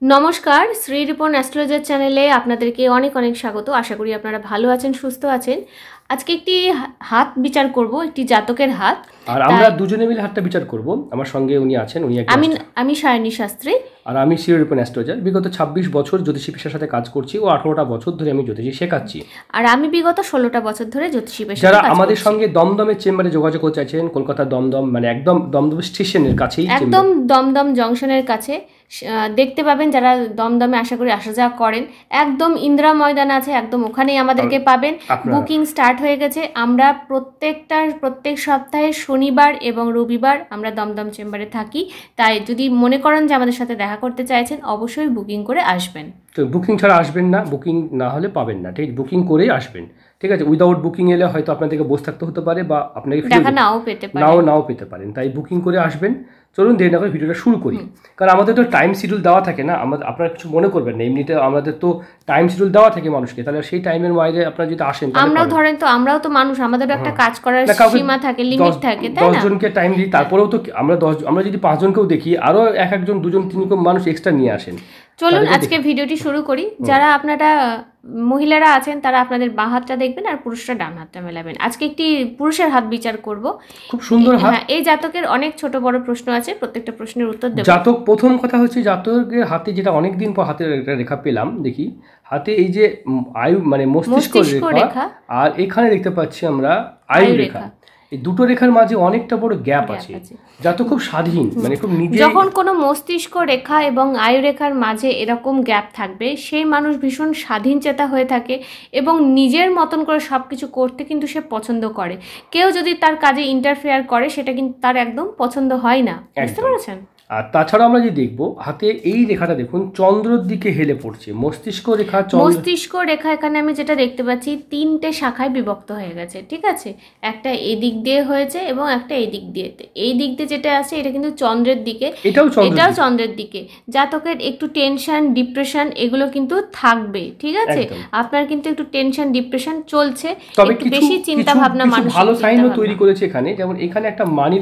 নমস্কার, শ্রী রিপন অ্যাস্ট্রোলজার চ্যানেলে আপনাদেরকে অনেক অনেক স্বাগত। আশা করি আপনারা ভালো আছেন, সুস্থ আছেন। আজকে একটি হাত বিচার করব, একটি জাতকের হাত। আর আমরা দুজনে মিলে হাতটা বিচার করব। আমার সঙ্গে উনি আছেন, উনি আমি সায়নী শাস্ত্রী, আর আমি শ্রী রিপন অ্যাস্ট্রোলজার। বিগত 26 বছর জ্যোতিষী পেশার সাথে কাজ করছি ও 18টা বছর ধরে আমি জ্যোতিষী শেখাচ্ছি। আর আমি বিগত 16টা বছর ধরে জ্যোতিষী পেশায় যারা আমাদের সঙ্গে দমদমের চেম্বারে যোগাযোগ করতে চাইছেন, কলকাতার দমদম মানে একদম দমদম স্টেশনের কাছেই, একদম দমদম জংশনের কাছে দেখতে পাবেন। যারা দমদমে আশা করি আসা যাওয়া করেন, একদম ইন্দিরা ময়দান আছে, একদম ওখানেই আমাদেরকে পাবেন। বুকিং স্টার্ট হয়ে গেছে। আমরা প্রত্যেক সপ্তাহে শনিবার এবং রবিবার আমরা দমদম চেম্বারে থাকি। তাই যদি মনে করেন যে আমাদের সাথে দেখা করতে চাইছেন, অবশ্যই বুকিং করে আসবেন। তো বুকিং ছাড়া আসবেন না, বুকিং না হলে পাবেন না, ঠিক? বুকিং করেই আসবেন, ঠিক আছে? উইদাউট বুকিং এলে হয়তো আপনাদেরকে বসে থাকতে হতে পারে বা আপনাকে দেখা নাও পেতে পারেন। তাই বুকিং করে আসবেন। চলুন দেরি না করে ভিডিওটা শুরু করি, কারণ আমাদের তো টাইম শিডিউল দেওয়া থাকে না। আপনারা কিছু মনে করবেন না, এমনিতে আমাদের তো টাইম শিডিউল দেওয়া থাকে মানুষকে। তাহলে সেই টাইমের বাইরে আপনারা যদি আসেন, আমরাও তো মানুষ, আমাদের একটা কাজ করার সীমা থাকে, লিমিট থাকে, তাই না? 10 জনকে টাইম দিই, তারপরেও তো আমরা যদি 5 জনকেও দেখি, আরো একজন 2 জন 3 জন মানুষ এক্সট্রা নিয়ে আসেন। চলুন আজকে ভিডিওটি শুরু করি। যারা আপনারা মহিলারা আছেন তারা আপনাদের বাঁ হাতটা দেখবেন আর পুরুষরা ডান হাতটা মেলাবেন। আজকে একটি পুরুষের হাত বিচার করব। খুব সুন্দর হাত। এই জাতকের অনেক ছোট বড় প্রশ্ন আছে, প্রত্যেকটা প্রশ্নের উত্তর দেব। জাতক, প্রথম কথা হচ্ছে জাতকের হাতে যেটা অনেকদিন পর হাতের একটা রেখা পেলাম, দেখি হাতে এই যে আয়ু মানে মস্তিষ্ক রেখা, আর এখানে দেখতে পাচ্ছি আমরা আয়ু রেখা। এই দুটো রেখার মাঝে অনেকটা বড় গ্যাপ আছে। জাতক খুব স্বাধীন, মানে খুব নিজে। যখন কোনো মস্তিষ্ক রেখা এবং আয়ু রেখার মাঝে এরকম গ্যাপ থাকবে, সেই মানুষ ভীষণ স্বাধীন চেতা হয়ে থাকে এবং নিজের মতন করে সবকিছু করতে কিন্তু সে পছন্দ করে। কেউ যদি তার কাজে ইন্টারফেয়ার করে, সেটা কিন্তু তার একদম পছন্দ হয় না। বুঝতে পেরেছেন? আর তাছাড়া আমরা যদি দেখবো হাতে এই রেখাটা দেখুন চন্দ্রের দিকে হেলে পড়ছে। মস্তিষ্ক রেখা এখানে আমি যেটা দেখতে পাচ্ছি 3টে শাখায় বিভক্ত হয়ে গেছে, ঠিক আছে? একটা এই দিক দিয়ে হয়েছে এবং একটা এই দিক দিয়ে। এই দিক দিয়ে যেটা আছে এটা কিন্তু চন্দ্রের দিকে, এটাও চন্দ্রের দিকে। জাতকের একটু টেনশন, ডিপ্রেশন এগুলো কিন্তু থাকবে, ঠিক আছে? আপনার কিন্তু একটু টেনশন, ডিপ্রেশন চলছে, একটু বেশি চিন্তা ভাবনা, মানুষ ভালো সাইনও তৈরি করেছে এখানে। যেমন এখানে একটা মানি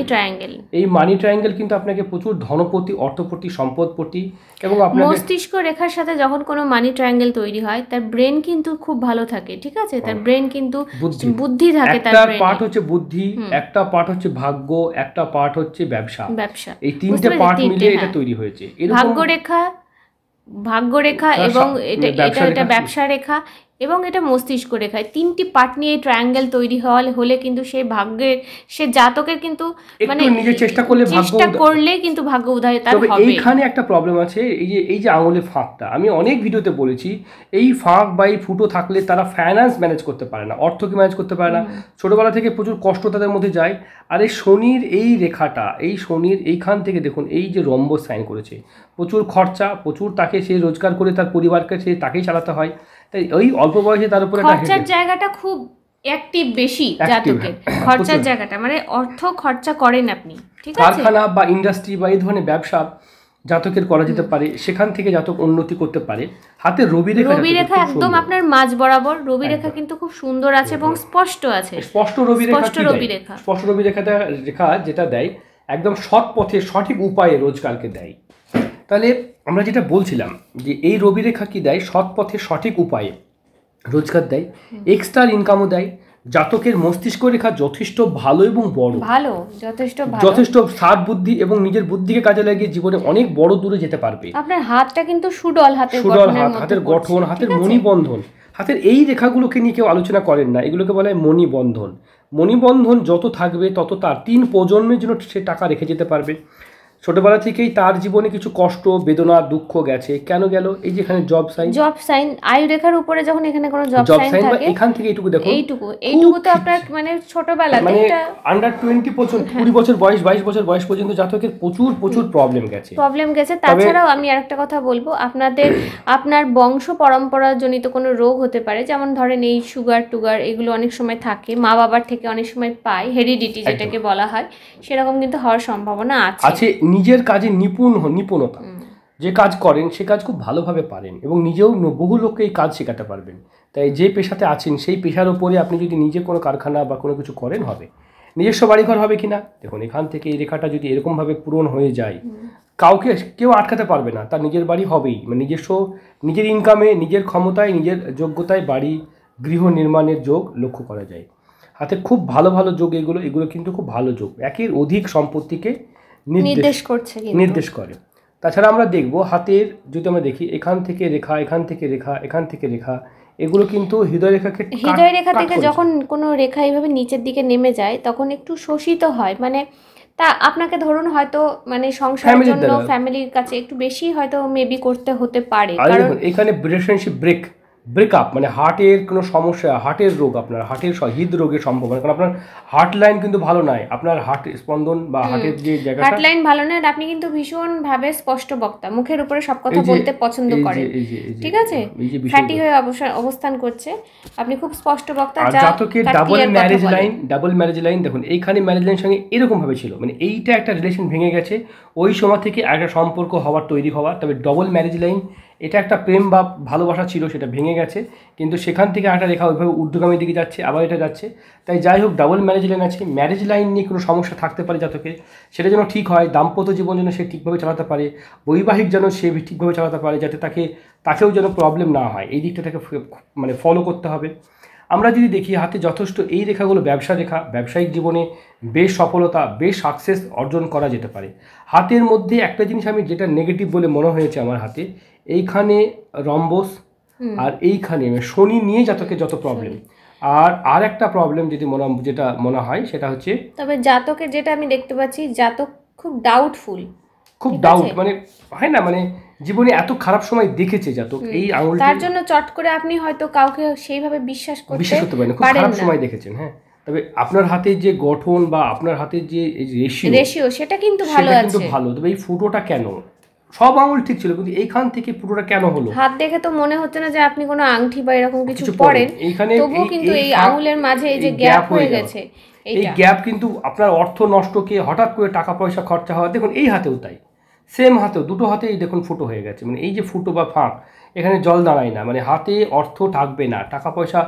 ট্রায়াঙ্গেল, এই মানি ট্রায়াঙ্গেল কিন্তু আপনাকে প্রচুর ধনপতি, অর্থপতি, সম্পদপতি। এবং আপনার মস্তিষ্ক রেখার সাথে যখন কোনো মানি ট্রায়াঙ্গেল তৈরি হয়, তার ব্রেন কিন্তু খুব ভালো থাকে, ঠিক আছে? তার ব্রেন কিন্তু বুদ্ধি থাকে। তার একটা পার্ট হচ্ছে বুদ্ধি, একটা পার্ট হচ্ছে ভাগ্য, একটা পার্ট হচ্ছে ব্যবসা। এই 3টে পার্ট মিলে এটা তৈরি হয়েছে। ভাগ্য রেখা এবং এটা ব্যবসা রেখা এবং এটা মস্তিষ্ক রেখায় 3টি পার্ট নিয়ে ট্রায়াঙ্গেল তৈরি হলে কিন্তু সে জাতকের কিন্তু মানে নিজে চেষ্টা করলে কিন্তু ভাগ্য উদয় তার হবে। এইখানে একটা প্রবলেম আছে, এই যে আঙুলের ফাঁকটা, আমি অনেক ভিডিওতে বলেছি, এই ফাঁক বা এই ফুটো থাকলে তারা ফাইন্যান্স ম্যানেজ করতে পারে না, অর্থকে ম্যানেজ করতে পারে না। ছোটবেলা থেকে প্রচুর কষ্ট তাদের মধ্যে যায়। আর এই শনির এই রেখাটা, এই শনির এইখান থেকে দেখুন এই যে রম্বস সাইন করেছে, প্রচুর খরচা, প্রচুর তাকে সে রোজগার করে তার পরিবারকে তাকেই চালাতে হয়। তাই ওই অল্প বয়সে তার উপরে খরচার জায়গাটা খুব অ্যাক্টিভ বেশি জাতকের। খরচার জায়গাটা মানে অর্থ খরচা করেন আপনি, ঠিক আছে? কারখানা বা ইন্ডাস্ট্রি বা এই ধরনের ব্যবসা জাতকের করা যেতে পারে, সেখান থেকে জাতক উন্নতি করতে পারে। হাতে রবি রেখা একদম আপনার মাঝ বরাবর রবি রেখা কিন্তু খুব সুন্দর আছে এবং স্পষ্ট আছে। স্পষ্ট রবি রেখা যেটা দেয় একদম সৎ পথে, সঠিক উপায়ে রোজগারকে দেয়। তাহলে আমরা যেটা বলছিলাম যে এই রবি রেখা কি দেয়, সৎ পথে সঠিক উপায়ে রোজগার দেয়, এক্সট্রা ইনকামও দেয়। জাতকের মস্তিষ্ক রেখা যথেষ্ট ভালো এবং বড়, যথেষ্ট সার বুদ্ধি এবং নিজের বুদ্ধিকে কাজে লাগিয়ে জীবনে অনেক বড় দূরে যেতে পারবে। আপনার হাতটা কিন্তু সুডল হাতের গঠন, হাতের মণিবন্ধন। হাতের এই রেখাগুলোকে নিয়ে কেউ আলোচনা করেন না, এগুলোকে বলা হয় মণিবন্ধন। মণিবন্ধন যত থাকবে তত তার 3 প্রজন্মের জন্য সে টাকা রেখে যেতে পারবে। ছোটবেলা থেকেই তার জীবনে কিছু কষ্ট, বেদনা, দুঃখ গেছে। কেন গেল? এই যে এখানে জব সাইন আয়ু রেখার উপরে যখন এখানে কোনো জব সাইন থাকে, এখান থেকে এইটুকু দেখো, এইটুকু তো আপনার মানে ছোটবেলা মানে আন্ডার 20 পর্যন্ত, 20 বছর বয়স, 22 বছর বয়স পর্যন্ত জাতকের প্রচুর প্রবলেম গেছে। তাছাড়াও আমি আরেকটা কথা বলবো, আপনার বংশ পরম্পরা জনিত কোনো রোগ হতে পারে। যেমন ধরেন এই সুগার টুগার এগুলো অনেক সময় থাকে, মা বাবার থেকে অনেক সময় পায়, হেরিডিটি যেটাকে বলা হয়, সেরকম কিন্তু হওয়ার সম্ভাবনা আছে। নিজের কাজে নিপুণতা, যে কাজ করেন সে কাজ খুব ভালোভাবে পারেন এবং নিজেও বহু লোককে এই কাজ শেখাতে পারবেন। তাই যে পেশাতে আছেন সেই পেশার উপরে আপনি যদি নিজে কোনো কারখানা বা কোনো কিছু করেন, হবে। নিজস্ব বাড়িঘর হবে কিনা দেখুন, এখান থেকে এই রেখাটা যদি এরকমভাবে পূরণ হয়ে যায় কাউকে কেউ আটকাতে পারবে না, তার নিজের বাড়ি হবেই, মানে নিজস্ব নিজের ইনকামে, নিজের ক্ষমতায়, নিজের যোগ্যতায় বাড়ি গৃহ নির্মাণের যোগ লক্ষ্য করা যায়। হাতে খুব ভালো ভালো যোগ এগুলো কিন্তু খুব ভালো যোগ, একের অধিক সম্পত্তিকে নির্দেশ করে। তাছাড়া আমরা দেখব হাতের যদি আমরা দেখি এখান থেকে রেখা, এখান থেকে রেখা, এখান থেকে রেখা, এগুলো কিন্তু হৃদয় রেখা থেকে যখন কোনো রেখা এইভাবে নিচের দিকে নেমে যায় তখন একটু শোষিত হয়, মানে তা আপনাকে ধরুন হয়তো মানে সংসারের জন্য ফ্যামিলির কাছে একটু বেশি হয়তো মেবি করতে হতে পারে, কারণ এখানে রিলেশনশিপ ব্রেকআপ, মানে হার্টের কোনো সমস্যা, হার্টের রোগ, আপনার হার্টের হৃদরোগের সম্ভাবনা, কারণ আপনার হার্ট লাইন কিন্তু ভালো নয়, আপনার হার্ট স্পন্দন বা হার্টের যে জায়গাটা, হার্ট লাইন ভালো নয়। আপনি কিন্তু ভীষণ ভাবে স্পষ্ট বক্তা, মুখের উপরে সব কথা বলতে পছন্দ করেন, ঠিক আছে, ফ্যাটি হয়ে অবস্থান করছে, আপনি খুব স্পষ্ট বক্তা। জাতকের ডাবল ম্যারেজ লাইন দেখুন, এইখানে ম্যারেজ লাইন সঙ্গে এরকম ভাবে ছিল, মানে এইটা একটা রিলেশন ভেঙে গেছে, ওই সময় থেকে একটা সম্পর্ক তৈরি হওয়া, তবে ডবল ম্যারেজ লাইন এটা একটা প্রেম বা ভালোবাসা ছিল, সেটা ভেঙে গেছে, কিন্তু সেখান থেকে একটা রেখা ওইভাবে ঊর্ধ্বগামীর দিকে যাচ্ছে, আবার এটা যাচ্ছে। তাই যাই হোক, ডাবল ম্যারেজ লাইন আছে, ম্যারেজ লাইন নিয়ে কোনো সমস্যা থাকতে পারে জাতকে, সেটা যেন ঠিক হয়, দাম্পত্য জীবন যেন সে ঠিকভাবে চালাতে পারে, বৈবাহিক যেন সে ঠিকভাবে চালাতে পারে, যাতে তাকেও যেন প্রবলেম না হয়, এই দিকটা তাকে মানে ফলো করতে হবে। আমরা যদি দেখি হাতে যথেষ্ট এই রেখাগুলো ব্যবসায়িক জীবনে বেশ সফলতা, বেশ সাকসেস অর্জন করা যেতে পারে। হাতের মধ্যে একটা জিনিস আমি যেটা নেগেটিভ বলে মনে হয়েছে আমার হাতে, এইখানে রম্বস আর এইখানে শনি নিয়ে জাতকের যত প্রবলেম, আর একটা প্রবলেম যেটা মনে হয় সেটা হচ্ছে, তবে জাতকের যেটা আমি দেখতে পাচ্ছি, জাতক খুব ডাউটফুল, মানে হয় না, মানে জীবনে এত খারাপ সময় দেখেছে জাতক, এই আঙুল, তার জন্য চট করে আপনি হয়তো কাউকে সেইভাবে বিশ্বাস করতে পারেন না, খুব খারাপ সময় দেখেছেন। হ্যাঁ, তবে আপনার হাতের যে গঠন বা আপনার হাতের যে রেশিও সেটা কিন্তু ভালো আছে, তবে এই ফুটোটা কেন, সব আঙুল ঠিক ছিল, কিন্তু এইখান থেকে ফুটোটা কেন হলো? হাত দেখে তো মনে হচ্ছে না যে আপনি কোনো আংটি বা এরকম কিছু পরেন, তবুও কিন্তু এই আঙুলের মাঝে এই যে গ্যাপ হয়ে গেছে, এই গ্যাপ কিন্তু আপনার অর্থ নষ্টকে, হঠাৎ করে টাকা পয়সা খরচা হওয়া, দেখুন এই হাতেও তাই, সেম হাতেও, দুটো হাতেই দেখুন ফুটো হয়ে গেছে, মানে এই যে ফুটো বা ফাঁক, এখানে জল দাঁড়ায় না, মানে হাতে অর্থ থাকবে না, টাকা পয়সা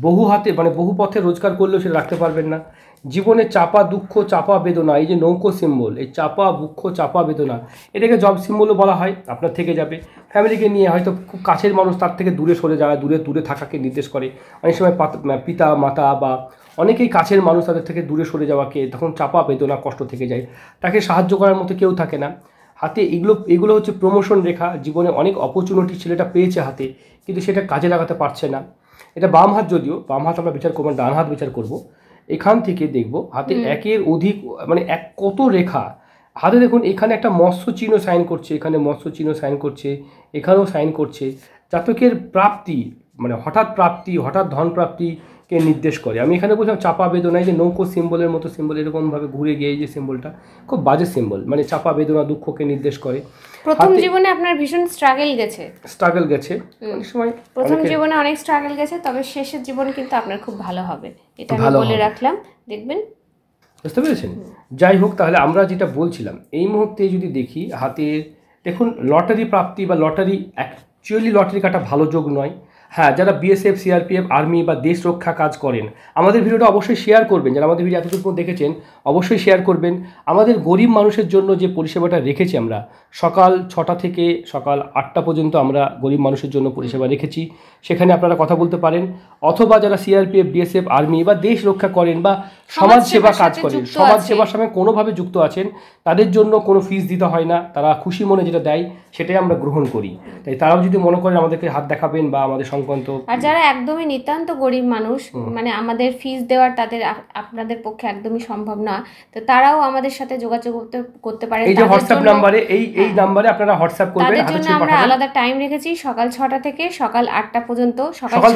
বহু পথে রোজগার করলেও সেটা রাখতে পারবেন না। জীবনে চাপা দুঃখ, চাপা বেদনা, এই যে নৌকো সিম্বল, এই চাপা দুঃখ, চাপা বেদনা, এটাকে জব সিম্বলও বলা হয়, আপনার থেকে যাবে। ফ্যামিলিকে নিয়ে হয়তো খুব কাছের মানুষ তার থেকে দূরে সরে যাওয়া, দূরে থাকাকে নির্দেশ করে, অনেক সময় পিতা মাতা বা অনেকেই কাছের মানুষ তাদের থেকে দূরে সরে যাওয়াকে তখন চাপা বেদনা, কষ্ট থেকে যায়, তাকে সাহায্য করার মতো কেউ থাকে না। হাতে এগুলো হচ্ছে প্রমোশন রেখা, জীবনে অনেক অপরচুনিটি ছেলেটা পেয়েছে হাতে, কিন্তু সেটা কাজে লাগাতে পারছে না। এটা বাম হাত, যদিও বাম হাত আমরা বিচার করবো, ডান হাত বিচার করব। এখান থেকে দেখব হাতে একের অধিক, মানে কত রেখা হাতে, দেখুন এখানে একটা মৎস্য চিহ্ন সাইন করছে, এখানে মৎস্য চিহ্ন সাইন করছে, এখানেও সাইন করছে, জাতকের প্রাপ্তি, মানে হঠাৎ ধন প্রাপ্তিকে নির্দেশ করে। আমি এখানে বলছিলাম চাপা বেদনায়, যে নৌকো সিম্বলের মতো সিম্বল এরকমভাবে ঘুরে গিয়ে, এই যে সিম্বলটা খুব বাজে সিম্বল, মানে চাপা বেদনা, দুঃখকে নির্দেশ করে। প্রথম জীবনে আপনার ভীষণ স্ট্রাগল গেছে, অনেক সময় প্রথম জীবনে অনেক স্ট্রাগল গেছে, তবে শেষের জীবন কিন্তু আপনার খুব ভালো হবে, এটা আমি বলে রাখলাম, দেখবেন, বুঝতে পেরেছেন? যাই হোক, তাহলে আমরা যেটা বলছিলাম, এই মুহূর্তে যদি দেখি হাতে, দেখুন লটারি প্রাপ্তি বা লটারি, অ্যাকচুয়ালি লটারি কাটা ভালো যোগ নয়। হ্যাঁ, যারা বিএসএফ, সিআরপিএফ, আর্মি বা দেশ রক্ষা কাজ করেন, আমাদের ভিডিওটা অবশ্যই শেয়ার করবেন, যারা আমাদের ভিডিও এতটুকু দেখেছেন অবশ্যই শেয়ার করবেন। আমাদের গরিব মানুষের জন্য যে পরিষেবাটা রেখেছি আমরা, সকাল 6টা থেকে সকাল 8টা পর্যন্ত আমরা গরিব মানুষের জন্য পরিষেবা রেখেছি, সেখানে আপনারা কথা বলতে পারেন, অথবা যারা সিআরপিএফ, বিএসএফ, আর্মি বা দেশ রক্ষা করেন বা সমাজসেবা কাজ করেন, সমাজসেবার সঙ্গে কোনোভাবে যুক্ত আছেন, তাদের জন্য কোনো ফিস দিতে হয় না, তারা খুশি মনে যেটা দেয় সেটাই আমরা গ্রহণ করি। তাই তারাও যদি মনে করেন আমাদেরকে হাত দেখাবেন বা আমাদের সংক্রান্ত, আর যারা একদমই নিতান্ত গরিব মানুষ, মানে আমাদের ফিস দেওয়ার আপনাদের পক্ষে একদমই সম্ভব না, তো তারাও আমাদের সাথে যোগাযোগ করতে পারেন, এই যে হোয়াটসঅ্যাপ নাম্বারে, এই নাম্বারে আপনারা হোয়াটসঅ্যাপ করবেন। তাদের জন্য আমরা আলাদা টাইম রেখেছি, সকাল 6টা থেকে সকাল 8টা পর্যন্ত, সকাল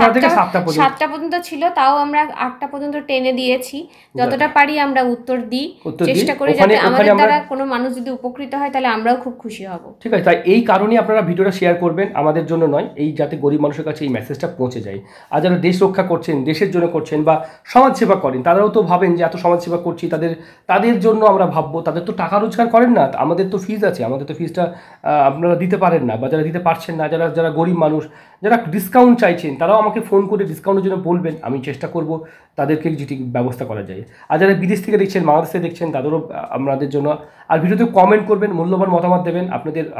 7টা পর্যন্ত ছিল, তাও আমরা 8টা পর্যন্ত টেনে দিয়েছি, যতটা পারি আমরা উত্তর দিই, চেষ্টা করি যাতে আমাদের দ্বারা কোনো মানুষ যদি উপকৃত হয় তাহলে আমরাও খুব খুশি হব। ঠিক আছে, তাই এই কারণেই আপনারা ভিডিওটা শেয়ার করবেন, আমাদের জন্য নয়, এই যাতে গরিব মানুষের কাছে এই মেসেজটা পৌঁছে যায়। আর যারা দেশ রক্ষা করছেন, দেশের জন্য করছেন বা সমাজসেবা করেন, তারাও তো ভাবেন যে এত সমাজসেবা করছি, তাদের জন্য আমরা ভাববো, তাদের তো টাকা রোজগার করেন না, আমাদের তো ফিজ আছে, আমাদের তো ফিজটা আপনারা দিতে পারেন না, বা যারা দিতে পারছেন না, যারা গরিব মানুষ, যারা ডিসকাউন্ট চাইছেন, তারাও আমাকে ফোন করে ডিসকাউন্টের জন্য বলবেন, আমি চেষ্টা করব তাদেরকে যেটি ব্যবস্থা করা যায়। আর যারা বিদেশ থেকে দেখছেন, বাংলাদেশ থেকে দেখছেন, তাদেরও আমাদের জন্য আর ভিডিওতে কমেন্ট করবেন, মূল্যবান মতামত দেবেন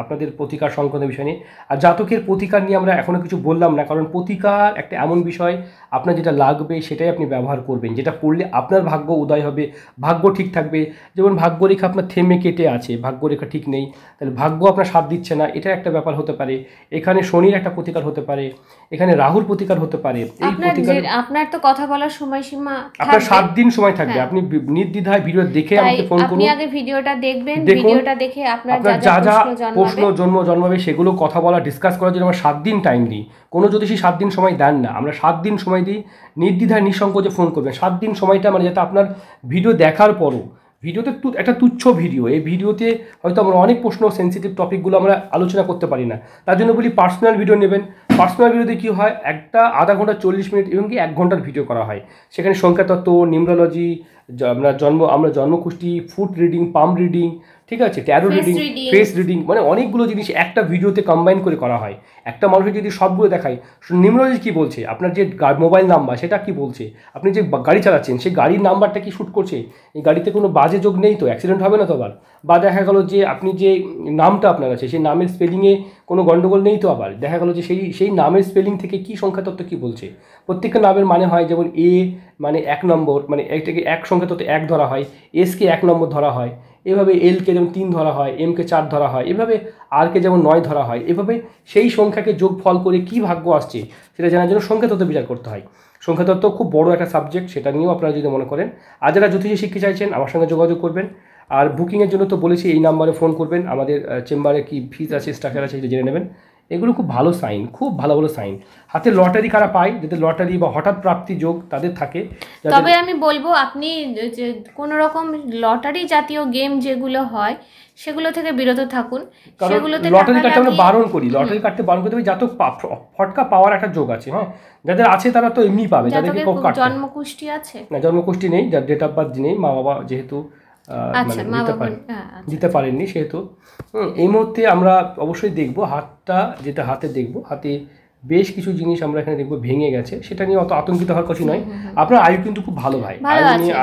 আপনাদের প্রতিকার সংক্রান্ত বিষয় নিয়ে। আর জাতকের প্রতিকার নিয়ে আমরা এখনও কিছু বললাম না, কারণ প্রতিকার একটা এমন বিষয় আপনার যেটা লাগবে সেটাই আপনি ব্যবহার করবেন, যেটা করলে আপনার ভাগ্য উদয় হবে, ভাগ্য ঠিক থাকবে। যেমন ভাগ্যরেখা আপনার থেমে কেটে আছে, ভাগ্যরেখা ঠিক নেই, তাহলে ভাগ্য আপনার সাথ দিচ্ছে না, এটা একটা ব্যাপার হতে পারে। এখানে শনির একটা প্রতিকার হতে পারে, এখানে রাহুর প্রতিকার হতে পারে। এই প্রতিকার আপনার তো কথা বলার সময়সীমা আপনার 7 দিন সময় থাকবে, আপনি নির্দ্বিধায় ভিডিও দেখে আমাকে ফোন করুন। আপনি আগে ভিডিওটা দেখবেন, ভিডিওটা দেখে আপনার যা যা প্রশ্ন জন্মাবে সেগুলো কথা বলা, ডিসকাস করার জন্য আমরা 7 দিন টাইম দিই। কোনো জ্যোতিষী 7 দিন সময় দেন না, আমরা 7 দিন সময় দিই। নির্দ্বিধায় নিঃসংকোচে ফোন করবেন। 7 দিন সময়টা মানে যাতে আপনার ভিডিও দেখার পরও, ভিডিওতে একটা তুচ্ছ ভিডিও, এই ভিডিওতে হয়তো আমরা অনেক প্রশ্ন, সেন্সিটিভ টপিকগুলো আমরা আলোচনা করতে পারি না, তার জন্য বলি পার্সোনাল ভিডিও নেবেন। পার্সোনাল ভিডিওতে কী হয়, একটা আধা ঘন্টা 40 মিনিট এবং কি 1 ঘন্টার ভিডিও করা হয়। সেখানে সংখ্যাতত্ত্ব, নিউমেরোলজি, আমরা জন্মকুষ্টি, ফুড রিডিং, পাম রিডিং, ঠিক আছে, ট্যারো রিডিং, ফেস রিডিং, মানে অনেকগুলো জিনিস একটা ভিডিওতে কম্বাইন করে করা হয়। একটা মানুষের যদি সবগুলো দেখায়, নিউমেরোলজি কী বলছে, আপনার যে মোবাইল নাম্বার সেটা কি বলছে, আপনি যে গাড়ি চালাচ্ছেন সেই গাড়ির নাম্বারটা কি শ্যুট করছে, এই গাড়িতে কোনো বাজে যোগ নেই তো, অ্যাক্সিডেন্ট হবে না তো আবার, বা দেখা গেল যে আপনি যে নামটা আপনার আছে সেই নামের স্পেলিংয়ে কোনো গণ্ডগোল নেই তো, আবার দেখা গেলো যে সেই নামের স্পেলিং থেকে কী সংখ্যাতত্ত্ব কী বলছে। প্রত্যেকটা নামের মানে হয়, যেমন এ মানে 1 নম্বর, মানে এটাকে 1 সংখ্যাতত্ত্ব 1 ধরা হয়, এসকে 1 নম্বর ধরা হয়, এভাবে এলকে যেমন 3 ধরা হয়, এমকে 4 ধরা হয়, এভাবে আরকে যেমন 9 ধরা হয়। এভাবে সেই সংখ্যাকে যোগফল করে কী ভাগ্য আসছে সেটা জানার জন্য সংখ্যাতত্ত্ব বিচার করতে হয়। সংখ্যাতত্ত্ব খুব বড় একটা সাবজেক্ট, সেটা নিয়েও আপনারা যদি মনে করেন। আর যারা জ্যোতিষী শিখতে চাইছেন আমার সঙ্গে যোগাযোগ করবেন। আর বুকিংয়ের জন্য তো বলেছি এই নাম্বারে ফোন করবেন, আমাদের চেম্বারে কি ফিস আছে, স্ট্রাকচার আছে সেটা জেনে নেবেন। এগুলো খুব ভালো সাইন, খুব ভালো ভালো সাইন। হাতে লটারি কারা পায়, যাদের লটারি বা হঠাৎ প্রাপ্তি যোগ তাদের থাকে। তবে আমি বলবো আপনি যে কোনো রকম লটারি জাতীয় গেম যেগুলো হয় সেগুলো থেকে বিরত থাকুন। সেগুলোতে লটারি কাটতে আমরা বারণ করি, লটারি কাটতে বারণ করতে হবে। জাতক ফটকা পাওয়ার একটা যোগ আছে, হ্যাঁ, যাদের আছে তারা তো এমনি পাবে, যাদেরকে জন্মকুষ্টি আছে না, জন্মকুষ্টি নেই, যার ডেট অফ বার্থ নেই, মা বাবা যেহেতু দিতে পারেননি সেহেতু এই মুহূর্তে আমরা অবশ্যই দেখব হাতটা, যেটা হাতে দেখব, হাতে বেশ কিছু জিনিস আমরা এখানে দেখবো ভেঙে গেছে। সেটা নিয়ে অত আতঙ্কিত হওয়ার কিছু নয়। আপনার আয়ু কিন্তু খুব ভালো ভাই,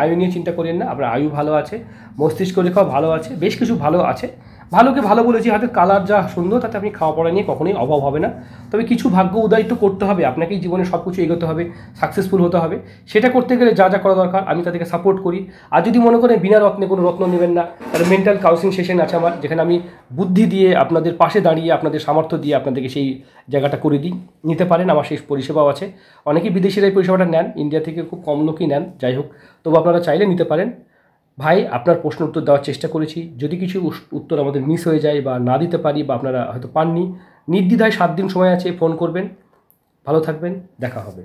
আয়ু নিয়ে চিন্তা করেন না, আপনার আয়ু ভালো আছে, মস্তিষ্ক রেখাও ভালো আছে, বেশ কিছু ভালো আছে। ভালোকে ভালো বলেছি, হাতের কালার যা সুন্দর, তাতে আপনি খাওয়া পড়া নিয়ে কখনোই অভাব হবে না। তবে কিছু ভাগ্য উদয় তো করতে হবে, আপনাকেই জীবনে সব কিছু এগোতে হবে, সাকসেসফুল হতে হবে। সেটা করতে গেলে যা যা করা দরকার আমি তাদেরকে সাপোর্ট করি। আর যদি মনে করেন বিনা রত্নে কোনো রত্ন নেবেন না, তাহলে মেন্টাল কাউন্সিলিং সেশন আছে আমার, যেখানে আমি বুদ্ধি দিয়ে আপনাদের পাশে দাঁড়িয়ে আপনাদের সামর্থ্য দিয়ে আপনাদেরকে সেই জায়গাটা করে দিই, নিতে পারেন। আমার সেই পরিষেবাও আছে। অনেকেই বিদেশিরা এই পরিষেবাটা নেন, ইন্ডিয়া থেকে খুব কম লোকই নেন, যাই হোক, তবু আপনারা চাইলে নিতে পারেন। ভাই আপনার প্রশ্ন উত্তর দেওয়ার চেষ্টা করেছি, যদি কিছু উত্তর আমাদের মিস হয়ে যায় বা না দিতে পারি বা আপনারা হয়তো পাননি, নির্দ্বিধায় 7 দিন সময় আছে, ফোন করবেন। ভালো থাকবেন, দেখা হবে।